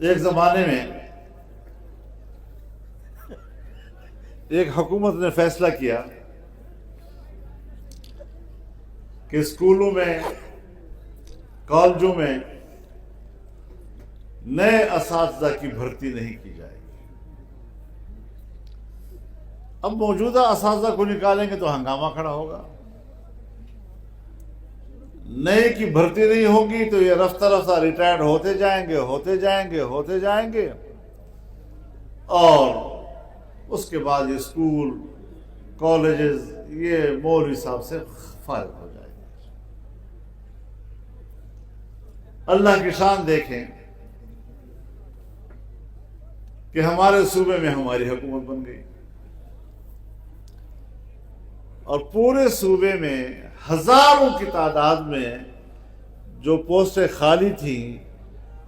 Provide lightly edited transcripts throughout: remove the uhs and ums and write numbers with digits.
ایک زمانے میں ایک حکومت نے فیصلہ کیا کہ اسکولوں میں، کالجوں میں نئے اساتذہ کی بھرتی نہیں کی جائے گی۔ اب موجودہ اساتذہ کو نکالیں گے تو ہنگامہ کھڑا ہوگا، نئے کی بھرتی نہیں ہوگی تو یہ رفتہ رفتہ ریٹائرڈ ہوتے جائیں گے اور اس کے بعد یہ اسکول، کالجز یہ مولوی صاحب سے فارغ ہو جائے گے۔ اللہ کی شان دیکھیں کہ ہمارے صوبے میں ہماری حکومت بن گئی اور پورے صوبے میں ہزاروں کی تعداد میں جو پوسٹیں خالی تھیں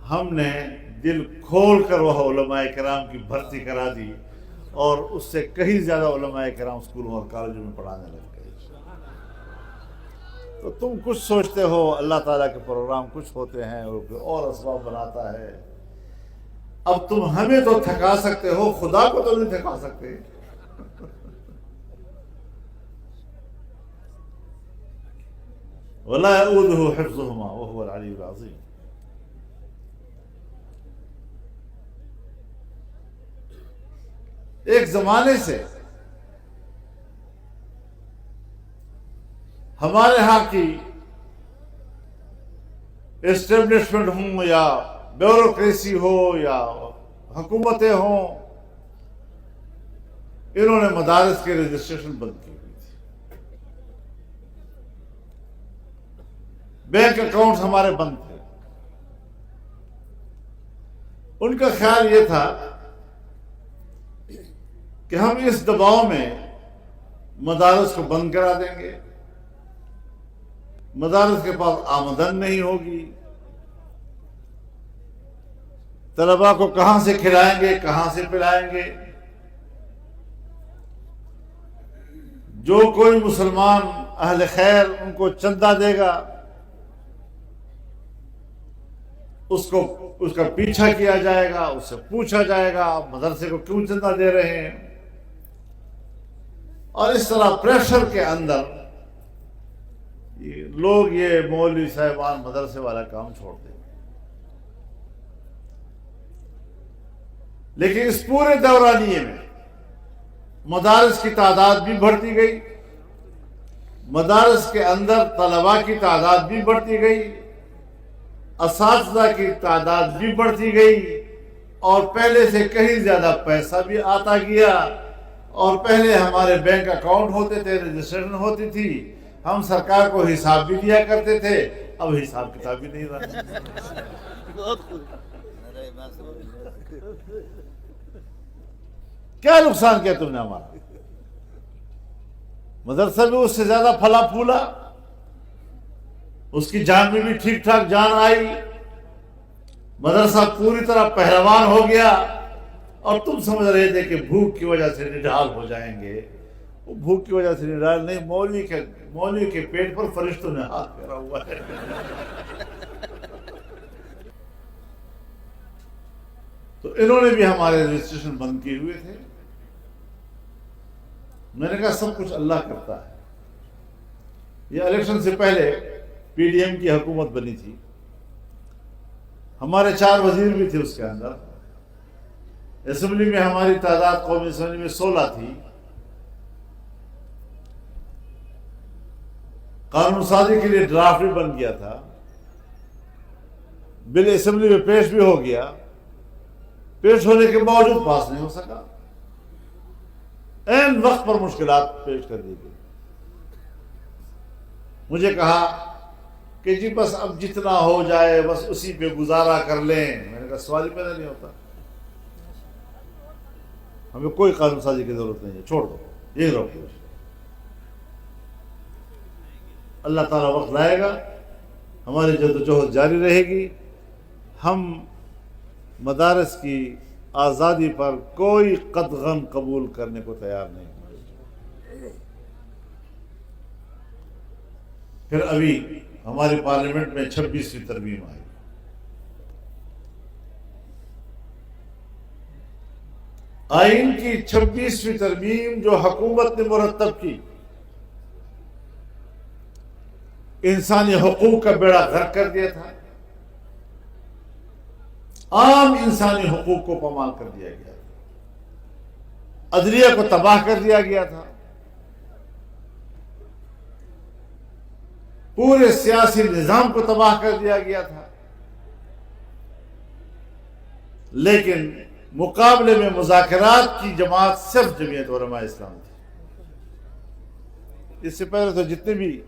ہم نے دل کھول کر وہ علماء کرام کی بھرتی کرا دی اور اس سے کہیں زیادہ علماء کرام اسکولوں اور کالجوں میں پڑھانے لگ گئے۔ تو تم کچھ سوچتے ہو، اللہ تعالیٰ کے پروگرام کچھ ہوتے ہیں اور اسباب بناتا ہے۔ اب تم ہمیں تو تھکا سکتے ہو، خدا کو تو نہیں تھکا سکتے۔ وَلَا يَئُودُهُ حِفْظُهُمَا وَهُوَ الْعَلِيُّ الْعَظِيمُ۔ ایک زمانے سے ہمارے ہاں کی اسٹیبلشمنٹ ہوں یا بیوروکریسی ہو یا حکومتیں ہوں، انہوں نے مدارس کے رجسٹریشن بند کی ہوئی تھی، بینک اکاؤنٹس ہمارے بند تھے۔ ان کا خیال یہ تھا کہ ہم اس دباؤ میں مدارس کو بند کرا دیں گے، مدارس کے پاس آمدن نہیں ہوگی، طلباء کو کہاں سے کھلائیں گے، کہاں سے پلائیں گے۔ جو کوئی مسلمان اہل خیر ان کو چندہ دے گا اس کا پیچھا کیا جائے گا، اس سے پوچھا جائے گا آپ مدرسے کو کیوں چندہ دے رہے ہیں، اور اس طرح پریشر کے اندر لوگ یہ مولوی صاحبان مدرسے والا کام چھوڑ دیں۔ لیکن اس پورے دورانیے میں مدارس کی تعداد بھی بڑھتی گئی، مدارس کے اندر طلباء کی تعداد بھی بڑھتی گئی، اساتذہ کی تعداد بھی بڑھتی گئی، اور پہلے سے کہیں زیادہ پیسہ بھی آتا گیا، اور پہلے ہمارے بینک اکاؤنٹ ہوتے تھے، رجسٹریشن ہوتی تھی، ہم سرکار کو حساب بھی دیا کرتے تھے، اب حساب کتاب بھی نہیں رہا۔ کیا نقصان کیا تم نے ہمارا؟ مدرسہ بھی اس سے زیادہ پھلا پھولا، اس کی جان میں بھی ٹھیک ٹھاک جان آئی، مدرسہ پوری طرح پہلوان ہو گیا، اور تم سمجھ رہے تھے کہ بھوک کی وجہ سے نڈھال ہو جائیں گے۔ وہ بھوک کی وجہ سے نڈھال نہیں، مولوی کے پیٹ پر فرشتوں نے ہاتھ پھیرا ہوا ہے۔ تو انہوں نے بھی ہمارے رجسٹریشن بند کیے ہوئے تھے۔ میں نے کہا سب کچھ اللہ کرتا ہے۔ یہ الیکشن سے پہلے پی ڈی ایم کی حکومت بنی تھی، ہمارے 4 وزیر بھی تھے اس کے اندر، اسمبلی میں ہماری تعداد قومی اسمبلی میں 16 تھی، قانون سازی کے لیے ڈرافٹ بھی بن گیا تھا، بل اسمبلی میں پیش بھی ہو گیا، پیش ہونے کے باوجود پاس نہیں ہو سکا، عین وقت پر مشکلات پیش کر دی گئی۔ مجھے کہا کہ جی بس اب جتنا ہو جائے بس اسی پہ گزارا کر لیں۔ میں نے کہا سوال ہی پیدا نہیں ہوتا، ہمیں کوئی قانون سازی کی ضرورت نہیں ہے، چھوڑ دو، یہ روکو۔ اللہ تعالیٰ وقت لائے گا، ہماری جدوجہد جاری رہے گی، ہم مدارس کی آزادی پر کوئی قدغن قبول کرنے کو تیار نہیں ہوں گے۔ پھر ابھی ہماری پارلیمنٹ میں 26ویں ترمیم آئی، آئین کی 26ویں ترمیم جو حکومت نے مرتب کی، انسانی حقوق کا بیڑا غرق کر دیا تھا، عام انسانی حقوق کو پامال کر دیا گیا تھا، عدلیہ کو تباہ کر دیا گیا تھا، پورے سیاسی نظام کو تباہ کر دیا گیا تھا، لیکن مقابلے میں مذاکرات کی جماعت صرف جمعیت علماء اسلام تھی۔ اس سے پہلے تو جتنے بھی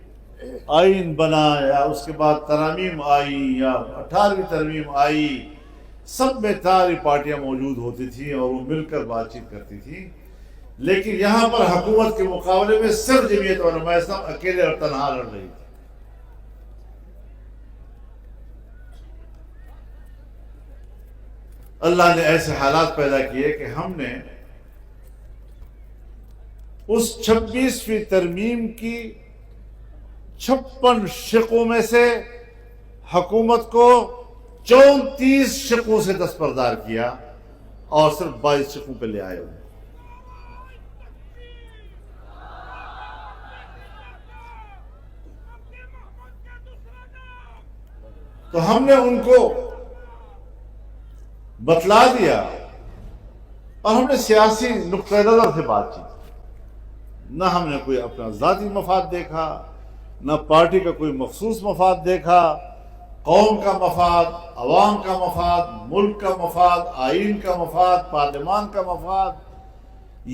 آئین بنا یا اس کے بعد ترامیم آئی یا 18ویں ترمیم آئی، سب میں ساری پارٹیاں موجود ہوتی تھیں اور وہ مل کر بات چیت کرتی تھیں، لیکن یہاں پر حکومت کے مقابلے میں صرف جمعیت علماء اسلام اکیلے اور تنہا لڑ رہی تھی۔ اللہ نے ایسے حالات پیدا کیے کہ ہم نے اس 26ویں ترمیم کی 56 شقوں میں سے حکومت کو 34 شقوں سے دستبردار کیا اور صرف 22 شقوں پہ لے آئے ہوئے۔ تو ہم نے ان کو بتلا دیا اور ہم نے سیاسی نقطہ نظر سے بات کی، نہ ہم نے کوئی اپنا ذاتی مفاد دیکھا، نہ پارٹی کا کوئی مخصوص مفاد دیکھا، قوم کا مفاد، عوام کا مفاد، ملک کا مفاد، آئین کا مفاد، پارلیمان کا مفاد،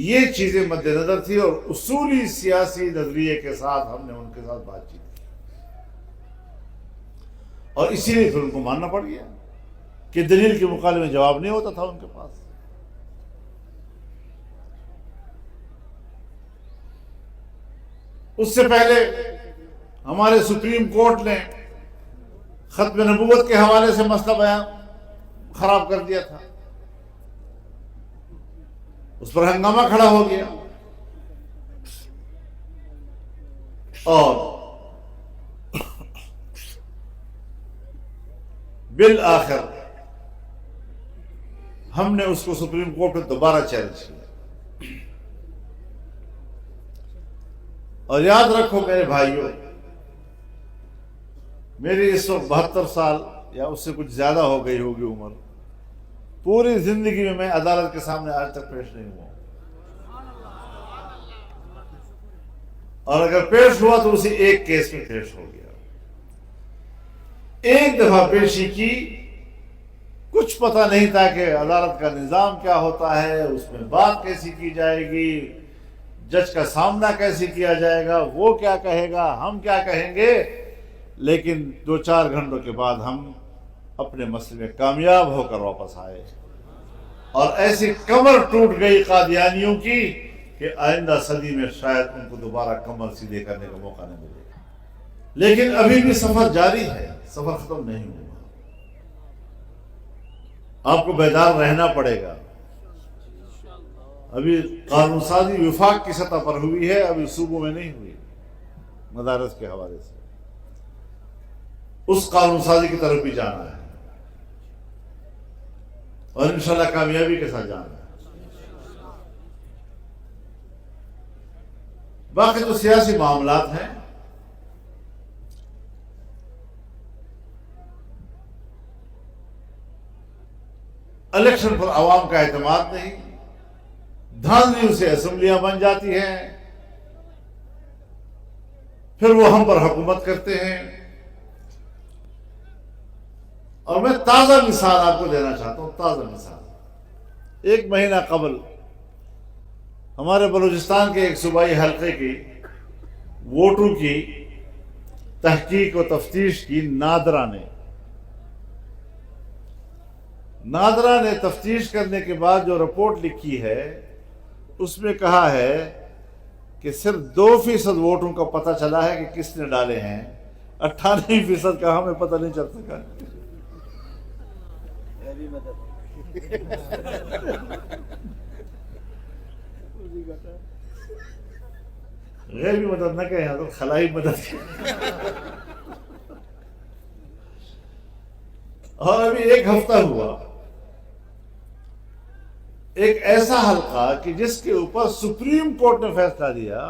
یہ چیزیں مد نظر تھی اور اصولی سیاسی نظریے کے ساتھ ہم نے ان کے ساتھ بات چیت کی، اور اسی لیے پھر ان کو ماننا پڑ گیا کہ دلیل کے مقابلے میں جواب نہیں ہوتا تھا ان کے پاس۔ اس سے پہلے ہمارے سپریم کورٹ نے ختم نبوت کے حوالے سے مسئلہ بیان خراب کر دیا تھا، اس پر ہنگامہ کھڑا ہو گیا، اور بالآخر ہم نے اس کو سپریم کورٹ میں دوبارہ چیلنج کیا۔ اور یاد رکھو میرے بھائیوں، میری اس وقت 72 سال یا اس سے کچھ زیادہ ہو گئی ہوگی عمر، پوری زندگی میں عدالت کے سامنے آج تک پیش نہیں ہوا، اور اگر پیش ہوا تو اسی ایک کیس میں پیش ہو گیا۔ ایک دفعہ پیشی کی، کچھ پتہ نہیں تھا کہ عدالت کا نظام کیا ہوتا ہے، اس میں بات کیسی کی جائے گی، جج کا سامنا کیسے کیا جائے گا، وہ کیا کہے گا، ہم کیا کہیں گے، لیکن 2-4 گھنٹوں کے بعد ہم اپنے مسئلے میں کامیاب ہو کر واپس آئے، اور ایسی کمر ٹوٹ گئی قادیانیوں کی کہ آئندہ صدی میں شاید ان کو دوبارہ کمر سیدھے کرنے کا موقع نہیں ملے گا۔ لیکن ابھی بھی سفر جاری ہے، سفر ختم نہیں ہوا، آپ کو بیدار رہنا پڑے گا۔ ابھی قانون سازی وفاق کی سطح پر ہوئی ہے، ابھی صوبوں میں نہیں ہوئی، مدارس کے حوالے سے اس قانون سازی کی طرف بھی جانا ہے، اور انشاءاللہ کامیابی کے ساتھ جانا ہے۔ باقی تو سیاسی معاملات ہیں، الیکشن پر عوام کا اعتماد نہیں، دھاندلیوں سے اسمبلیاں بن جاتی ہیں، پھر وہ ہم پر حکومت کرتے ہیں۔ اور میں تازہ مثال آپ کو دینا چاہتا ہوں، تازہ مثال۔ 1 مہینہ قبل ہمارے بلوچستان کے ایک صوبائی حلقے کی ووٹوں کی تحقیق و تفتیش کی نادرا نے تفتیش کرنے کے بعد جو رپورٹ لکھی ہے، اس میں کہا ہے کہ صرف 2% ووٹوں کا پتہ چلا ہے کہ کس نے ڈالے ہیں، 98% کا ہمیں پتہ نہیں چل سکا۔ غیبی مدد نہ کہیں تو خلائی مدد اور ابھی 1 ہفتہ ہوا، ایک ایسا حلقہ کہ جس کے اوپر سپریم کورٹ نے فیصلہ دیا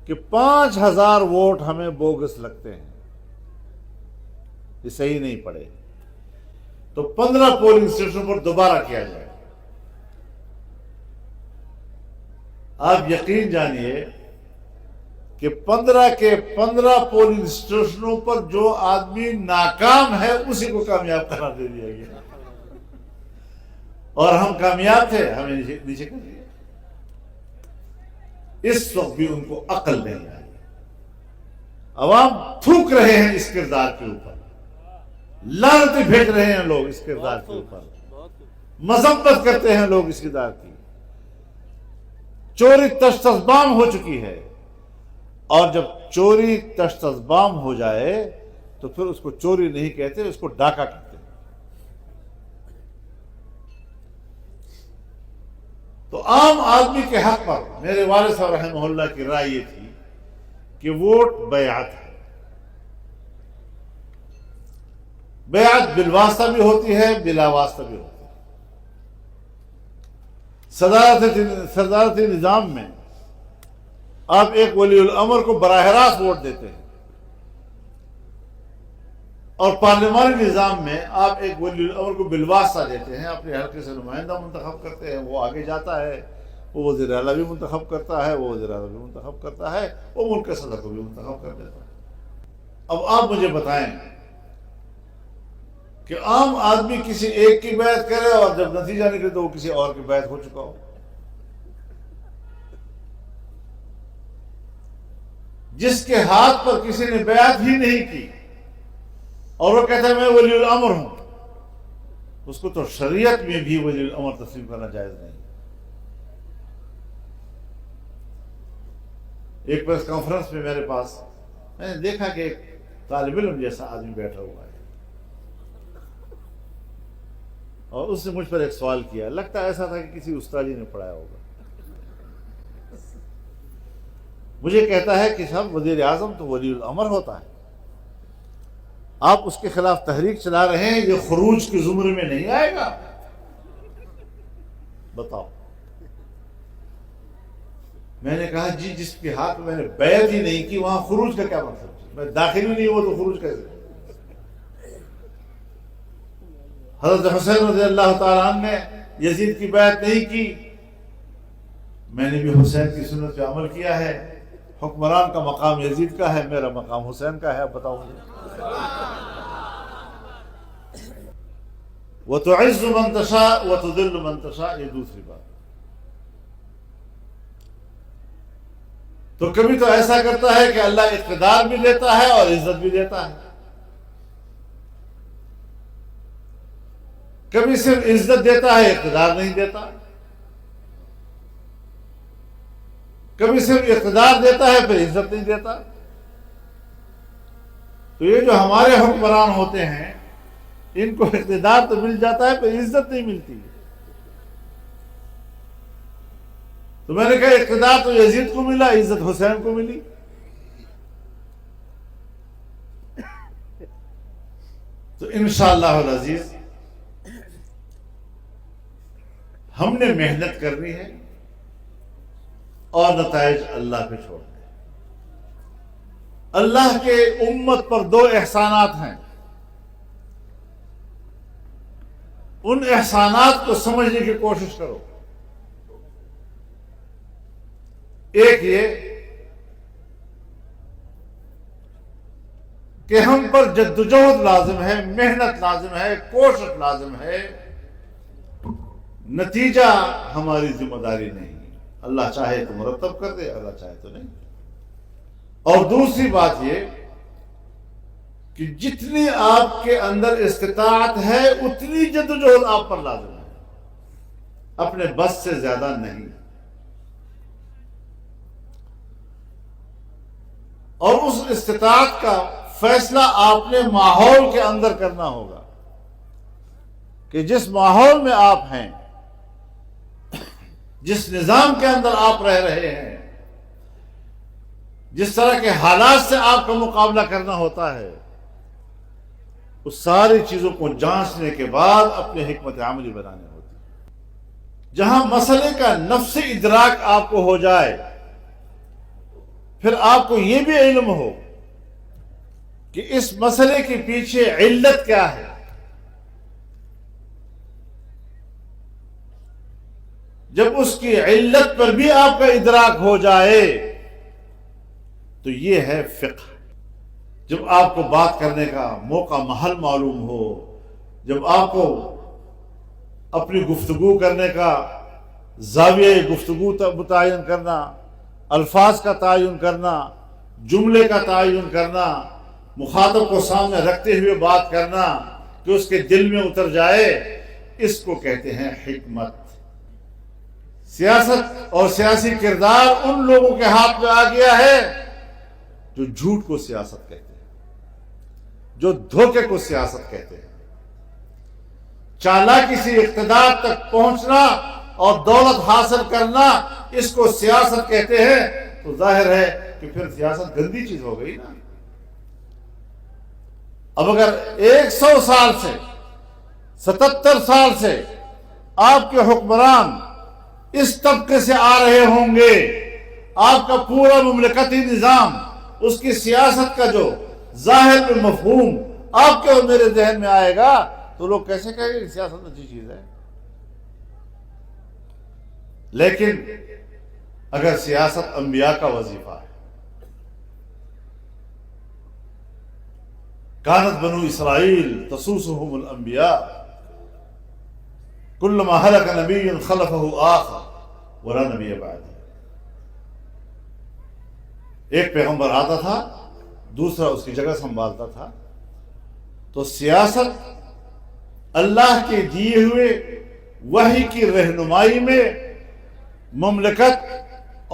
کہ 5000 ووٹ ہمیں بوگس لگتے ہیں، یہ صحیح نہیں پڑے، تو 15 پولنگ اسٹیشنوں پر دوبارہ کیا جائے۔ آپ یقین جانیے کہ 15 کے 15 پولنگ اسٹیشنوں پر جو آدمی ناکام ہے اسی کو کامیاب قرار دے دیا گیا، اور ہم کامیاب تھے، ہمیں نیچے کر دیا۔ اس وقت بھی ان کو عقل نہیں آئی، عوام تھوک رہے ہیں اس کردار کے اوپر، لعنتیں بھیج رہے ہیں لوگ اس کردار کے اوپر، مذمت کرتے ہیں لوگ اس کردار کی۔ چوری تشتزبام ہو چکی ہے، اور جب چوری تشتزبام ہو جائے تو پھر اس کو چوری نہیں کہتے، اس کو ڈاکہ کہتے ہیں۔ تو عام آدمی کے حق پر میرے والد صاحب رحمہ اللہ کی رائے یہ تھی کہ ووٹ بیعت ہے، بیعت بالواسطہ بھی ہوتی ہے، بلا واسطہ بھی ہوتی ہے۔ صدارتی نظام میں آپ ایک ولی الامر کو براہ راست ووٹ دیتے ہیں، اور پارلیمانی نظام میں آپ ایک ولی الامر کو بالواسطہ دیتے ہیں، اپنے حلقے سے نمائندہ منتخب کرتے ہیں، وہ آگے جاتا ہے، وہ وزیر اعلیٰ بھی منتخب کرتا ہے، وہ وزیر اعلیٰ بھی منتخب کرتا ہے، وہ ملک کے صدر کو بھی منتخب کر دیتا ہے۔ اب آپ مجھے بتائیں کہ عام آدمی کسی ایک کی بیعت کرے اور جب نتیجہ نکلے تو وہ کسی اور کی بیعت ہو چکا ہو، جس کے ہاتھ پر کسی نے بیعت ہی نہیں کی اور وہ کہتا ہے میں ولی الامر ہوں، اس کو تو شریعت میں بھی ولی الامر تسلیم کرنا جائز نہیں۔ ایک پریس کانفرنس میں میرے پاس میں نے دیکھا کہ ایک طالب علم جیسا آدمی بیٹھا ہوا ہے، اور اس نے مجھ پر ایک سوال کیا، لگتا ایسا تھا کہ کسی استاد جی نے پڑھایا ہوگا۔ مجھے کہتا ہے کہ صاحب وزیر اعظم تو ولی الامر ہوتا ہے، آپ اس کے خلاف تحریک چلا رہے ہیں، یہ خروج کے زمرے میں نہیں آئے گا؟ بتاؤ۔ میں نے کہا جی جس کے ہاتھ میں نے بیعت ہی نہیں کی وہاں خروج کا کیا مطلب؟ میں داخل ہی نہیں ہوا تو خروج کیسے؟ حضرت حسین رضی اللہ تعالیٰ عنہ نے یزید کی بیعت نہیں کی، میں نے بھی حسین کی سنت پہ عمل کیا ہے۔ حکمران کا مقام یزید کا ہے، میرا مقام حسین کا ہے، اب بتاؤ مجھے۔ وَتُعِزُّ مَن تَشَاءُ وَتُذِلُّ مَن تَشَاءُ، یہ دوسری بات۔ تو کبھی تو ایسا کرتا ہے کہ اللہ اقتدار بھی دیتا ہے اور عزت بھی دیتا ہے، کبھی صرف عزت دیتا ہے اقتدار نہیں دیتا، کبھی صرف اقتدار دیتا ہے پھر عزت نہیں دیتا۔ تو یہ جو ہمارے حکمران ہوتے ہیں ان کو اقتدار تو مل جاتا ہے پھر عزت نہیں ملتی۔ تو میں نے کہا اقتدار تو یزید کو ملا، عزت حسین کو ملی۔ تو انشاءاللہ العزیز ہم نے محنت کرنی ہے اور نتائج اللہ پہ چھوڑنے ہیں۔ اللہ کے امت پر 2 احسانات ہیں، ان احسانات کو سمجھنے کی کوشش کرو۔ ایک یہ کہ ہم پر جدوجہد لازم ہے، محنت لازم ہے، کوشش لازم ہے، نتیجہ ہماری ذمہ داری نہیں، اللہ چاہے تو مرتب کر دے، اللہ چاہے تو نہیں۔ اور دوسری بات یہ کہ جتنی آپ کے اندر استطاعت ہے اتنی جدوجہد آپ پر لازم ہے، اپنے بس سے زیادہ نہیں۔ اور اس استطاعت کا فیصلہ آپ نے ماحول کے اندر کرنا ہوگا کہ جس ماحول میں آپ ہیں، جس نظام کے اندر آپ رہ رہے ہیں، جس طرح کے حالات سے آپ کا مقابلہ کرنا ہوتا ہے، اس ساری چیزوں کو جانچنے کے بعد اپنے حکمت عملی بنانے ہوتی ہے۔ جہاں مسئلے کا نفسی ادراک آپ کو ہو جائے، پھر آپ کو یہ بھی علم ہو کہ اس مسئلے کے پیچھے علت کیا ہے، جب اس کی علت پر بھی آپ کا ادراک ہو جائے تو یہ ہے فقہ۔ جب آپ کو بات کرنے کا موقع محل معلوم ہو، جب آپ کو اپنی گفتگو کرنے کا زاویہ گفتگو متعین کرنا، الفاظ کا تعین کرنا، جملے کا تعین کرنا، مخاطب کو سامنے رکھتے ہوئے بات کرنا کہ اس کے دل میں اتر جائے، اس کو کہتے ہیں حکمت۔ سیاست اور سیاسی کردار ان لوگوں کے ہاتھ میں آ گیا ہے جو جھوٹ کو سیاست کہتے ہیں، جو دھوکے کو سیاست کہتے ہیں۔ چالاکی سے اقتدار تک پہنچنا اور دولت حاصل کرنا، اس کو سیاست کہتے ہیں، تو ظاہر ہے کہ پھر سیاست گندی چیز ہو گئی نا۔ اب اگر 100 سال سے 77 سال سے آپ کے حکمران اس طبقے سے آ رہے ہوں گے، آپ کا پورا مملکتی نظام، اس کی سیاست کا جو ظاہر میں مفہوم آپ کے اور میرے ذہن میں آئے گا، تو لوگ کیسے کہیں گے کہ سیاست اچھی چیز ہے؟ لیکن اگر سیاست انبیاء کا وظیفہ ہے، کانت بنو اسرائیل تسوسهم الانبیاء کلما ہلک نبی خلفہ آخر ولا نبی بعد۔ ایک پیغمبر آتا تھا، دوسرا اس کی جگہ سنبھالتا تھا۔ تو سیاست اللہ کے دیے ہوئے وحی کی رہنمائی میں مملکت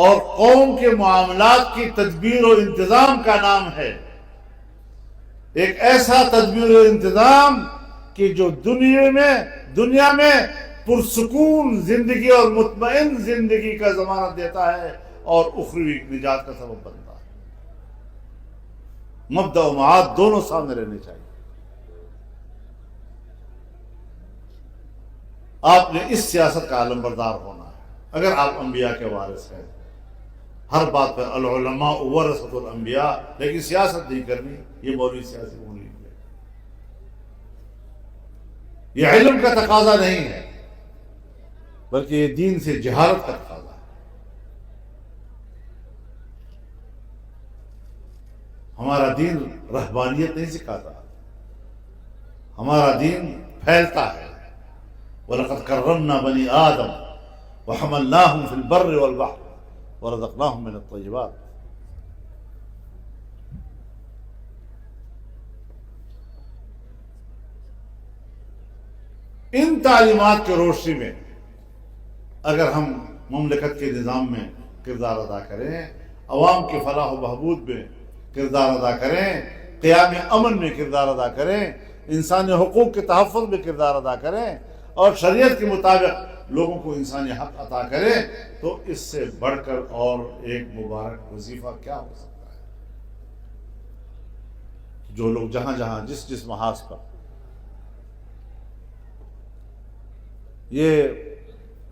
اور قوم کے معاملات کی تدبیر و انتظام کا نام ہے۔ ایک ایسا تدبیر و انتظام کہ جو دنیا میں پرسکون زندگی اور مطمئن زندگی کا ضمانت دیتا ہے اور اخروی نجات کا سبب بنتا ہے۔ مبدأ و معاد دونوں سامنے رہنے چاہیے۔ آپ نے اس سیاست کا علم بردار ہونا ہے۔ اگر آپ انبیاء کے وارث ہیں، ہر بات پر العلماء ورثۃ الانبیاء، لیکن سیاست نہیں کرنی، یہ مولوی سیاسی ہونی ہے۔ یہ علم کا تقاضا نہیں ہے، بلکہ یہ دین سے جہالت کا تقاضا ہے۔ ہمارا دین رہبانیت نہیں سکھاتا، ہمارا دین پھیلتا ہے۔ وَلَقَدْ كَرَّمْنَا بَنِي آدَمَ وَحَمَلْنَاهُمْ فِي الْبَرِّ وَالْبَحْرِ وَرَزَقْنَاهُمْ مِنَ الطَّيِّبَاتِ۔ ان تعلیمات کی روشنی میں اگر ہم مملکت کے نظام میں کردار ادا کریں، عوام کی فلاح و بہبود میں کردار ادا کریں، قیام امن میں کردار ادا کریں، انسانی حقوق کے تحفظ میں کردار ادا کریں، اور شریعت کے مطابق لوگوں کو انسانی حق عطا کریں، تو اس سے بڑھ کر اور ایک مبارک وظیفہ کیا ہو سکتا ہے؟ جو لوگ جہاں جہاں جس محاذ پر، یہ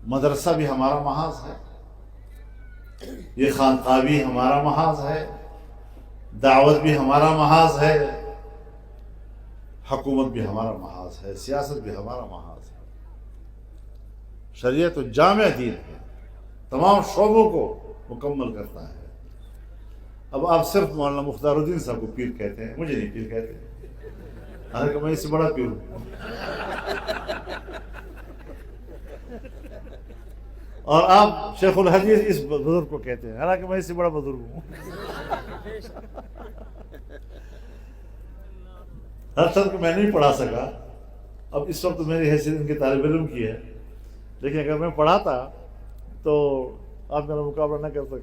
مدرسہ بھی ہمارا محاذ ہے، یہ خانقاہ بھی ہمارا محاذ ہے، دعوت بھی ہمارا محاذ ہے، حکومت بھی ہمارا محاذ ہے، سیاست بھی ہمارا محاذ ہے۔ شریعت جامع دین ہے، تمام شعبوں کو مکمل کرتا ہے۔ اب آپ صرف مولانا مختار الدین صاحب کو پیر کہتے ہیں، مجھے نہیں پیر کہتے، حالانکہ میں اس سے بڑا پیر ہوں، اور آپ شیخ الحدیث اس بزرگ کو کہتے ہیں، حالانکہ میں اس سے بڑا بزرگ ہوں۔ ہر سب کو میں نہیں پڑھا سکا، اب اس وقت میری حیثیت ان کے طالب علم کی ہے، لیکن اگر میں پڑھاتا تو آپ میرا مقابلہ نہ کر سکتے۔